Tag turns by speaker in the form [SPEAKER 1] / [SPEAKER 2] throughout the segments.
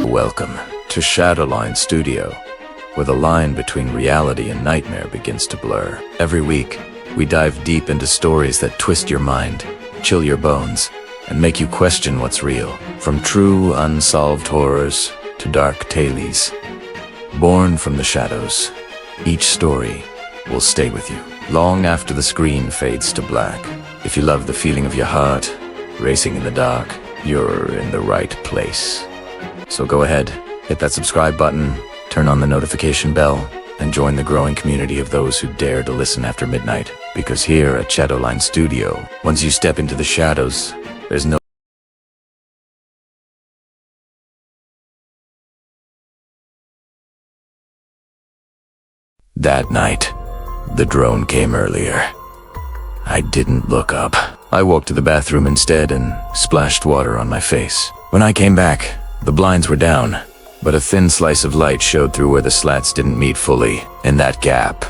[SPEAKER 1] Welcome to Shaowline Studio, where the line between reality and nightmare begins to blur. Every week, we dive deep into stories that twist your mind, chill your bones, and make you question what's real. From true, unsolved horrors to dark tales, born from the shadows, each story will stay with you long after the screen fades to black. If you love the feeling of your heart racing in the dark, you're in the right place. So go ahead, hit that subscribe button, turn on the notification bell, and join the growing community of those who dare to listen after midnight. Because here at Shaowline Studio, once you step into the shadows, there's no That night, the drone came earlier. I didn't look up. I walked to the bathroom instead and splashed water on my face. When I came back, the blinds were down, but a thin slice of light showed through where the slats didn't meet fully. In that gap,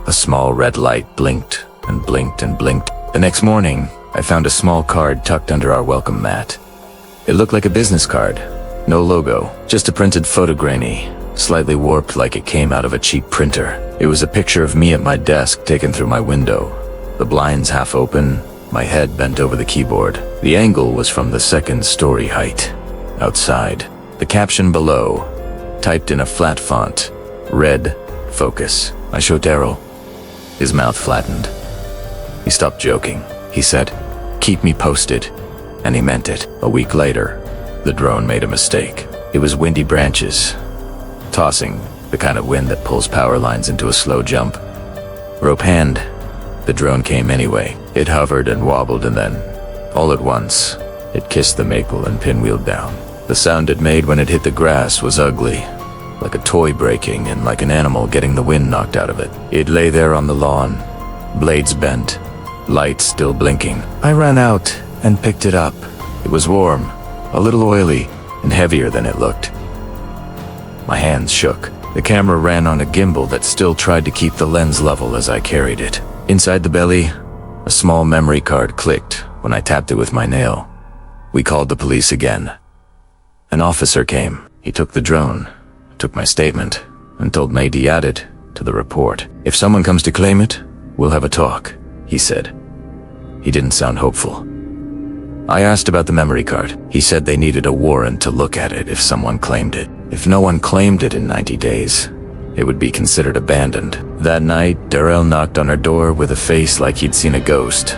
[SPEAKER 1] a small red light blinked and blinked and blinked. The next morning, I found a small card tucked under our welcome mat. It looked like a business card. No logo, just a printed photogranny, slightly warped like it came out of a cheap printer. It was a picture of me at my desk taken through my window, the blinds half open, my head bent over the keyboard. The angle was from the second story height. Outside, the caption below, typed in a flat font, read, "Focus." I showed Daryl. His mouth flattened. He stopped joking. He said, "Keep me posted." And he meant it. A week later, the drone made a mistake. It was windy branches, tossing, the kind of wind that pulls power lines into a slow jump. Rope hand, the drone came anyway. It hovered and wobbled, and then, all at once, it kissed the maple and pinwheeled down. The sound it made when it hit the grass was ugly, like a toy breaking and like an animal getting the wind knocked out of it. It lay there on the lawn, blades bent, lights still blinking. I ran out and picked it up. It was warm, a little oily, and heavier than it looked. My hands shook. The camera ran on a gimbal that still tried to keep the lens level as I carried it. Inside the belly, a small memory card clicked when I tapped it with my nail. We called the police again. An officer came. He took the drone, took my statement, and told me to add it to the report. "If someone comes to claim it, we'll have a talk," he said. He didn't sound hopeful. I asked about the memory card. He said they needed a warrant to look at it if someone claimed it. If no one claimed it in 90 days, it would be considered abandoned. That night, Darrell knocked on our door with a face like he'd seen a ghost.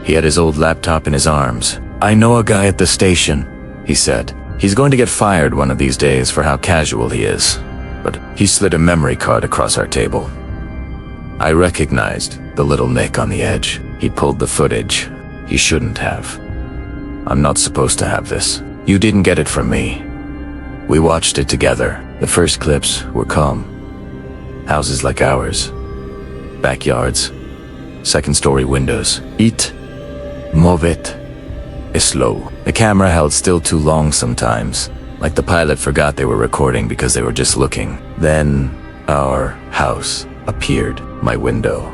[SPEAKER 1] He had his old laptop in his arms. "I know a guy at the station," he said. "He's going to get fired one of these days for how casual he is." But he slid a memory card across our table. I recognized the little nick on the edge. He'd pulled the footage. He shouldn't have. "I'm not supposed to have this. You didn't get it from me." We watched it together. The first clips were calm. Houses like ours. Backyards. Second-story windows. Eat. Move it. Slow. The camera held still too long sometimes, like the pilot forgot they were recording because they were just looking. Then, our house appeared. My window.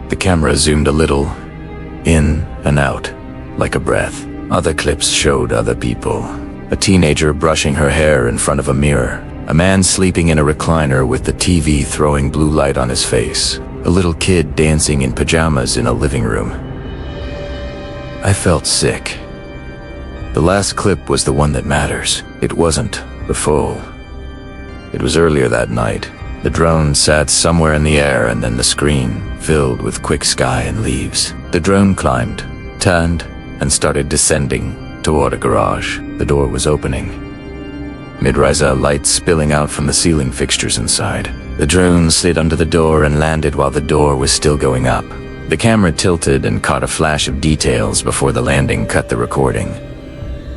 [SPEAKER 1] The camera zoomed a little, in and out, like a breath. Other clips showed other people. A teenager brushing her hair in front of a mirror. A man sleeping in a recliner with the TV throwing blue light on his face. A little kid dancing in pajamas in a living room. I felt sick. The last clip was the one that matters. It wasn't the full. It was earlier that night. The drone sat somewhere in the air, and then the screen filled with quick sky and leaves. The drone climbed, turned, and started descending toward a garage. The door was opening. Mid-riser lights spilling out from the ceiling fixtures inside. The drone slid under the door and landed while the door was still going up. The camera tilted and caught a flash of details before the landing cut the recording.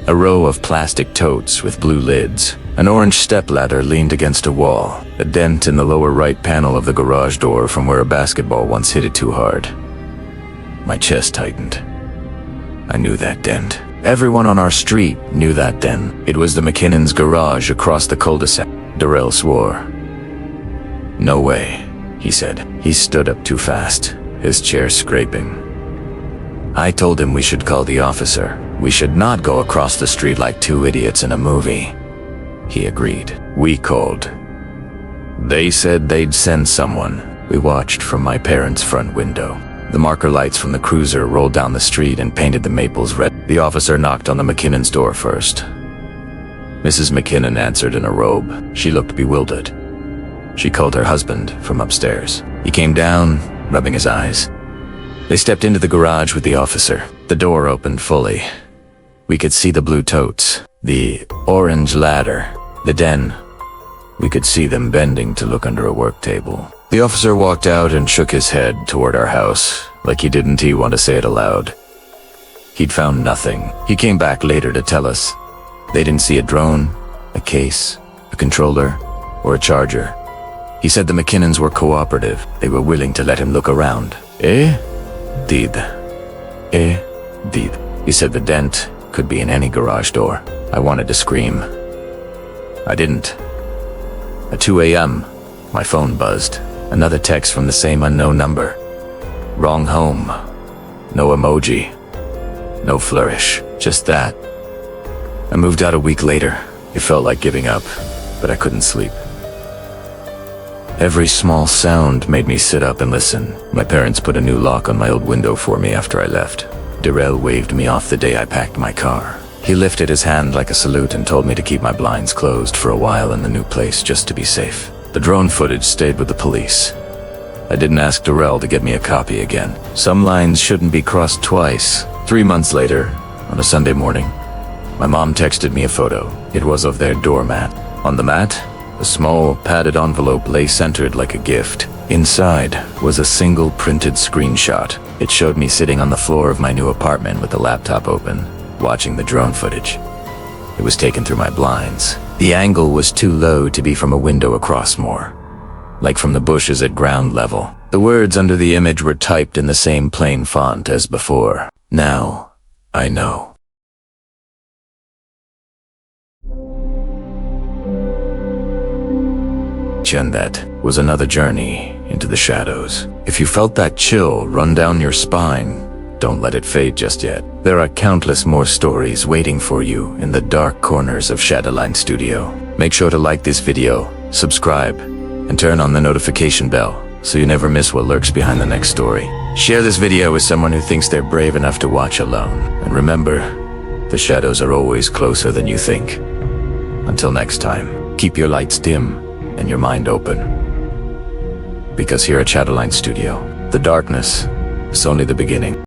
[SPEAKER 1] A row of plastic totes with blue lids. An orange stepladder leaned against a wall. A dent in the lower right panel of the garage door from where a basketball once hit it too hard. My chest tightened. I knew that dent. Everyone on our street knew that then. It was the McKinnon's garage across the cul-de-sac. Darrell swore. "No way," he said. He stood up too fast, his chair scraping. I told him we should call the officer. We should not go across the street like two idiots in a movie. He agreed. We called. They said they'd send someone. We watched from my parents' front window. The marker lights from the cruiser rolled down the street and painted the maples red. The officer knocked on the McKinnon's door first. Mrs. McKinnon answered in a robe. She looked bewildered. She called her husband from upstairs. He came down, rubbing his eyes. They stepped into the garage with the officer. The door opened fully. We could see the blue totes, the orange ladder, the den. We could see them bending to look under a work table. The officer walked out and shook his head toward our house, like he didn't want to say it aloud. He'd found nothing. He came back later to tell us. They didn't see a drone, a case, a controller, or a charger. He said the McKinnons were cooperative. They were willing to let him look around. Did. He said the dent could be in any garage door. I wanted to scream. I didn't. At 2 a.m., my phone buzzed. Another text from the same unknown number. Wrong home. No emoji. No flourish. Just that. I moved out a week later. It felt like giving up, but I couldn't sleep. Every small sound made me sit up and listen. My parents put a new lock on my old window for me after I left. Darrell waved me off the day I packed my car. He lifted his hand like a salute and told me to keep my blinds closed for a while in the new place just to be safe. The drone footage stayed with the police. I didn't ask Darrell to get me a copy again. Some lines shouldn't be crossed twice. 3 months later, on a Sunday morning, my mom texted me a photo. It was of their doormat. On the mat, a small, padded envelope lay centered like a gift. Inside was a single printed screenshot. It showed me sitting on the floor of my new apartment with the laptop open, watching the drone footage. It was taken through my blinds. The angle was too low to be from a window across more, like from the bushes at ground level. The words under the image were typed in the same plain font as before. Now, I know. And that was another journey into the shadows. If you felt that chill run down your spine, don't let it fade just yet. There are countless more stories waiting for you in the dark corners of Shaowline Studio. Make sure to like this video, subscribe, and turn on the notification bell so you never miss what lurks behind the next story. Share this video with someone who thinks they're brave enough to watch alone. And remember, the shadows are always closer than you think. Until next time, keep your lights dim and your mind open. Because here at Shaowline Studio, the darkness is only the beginning.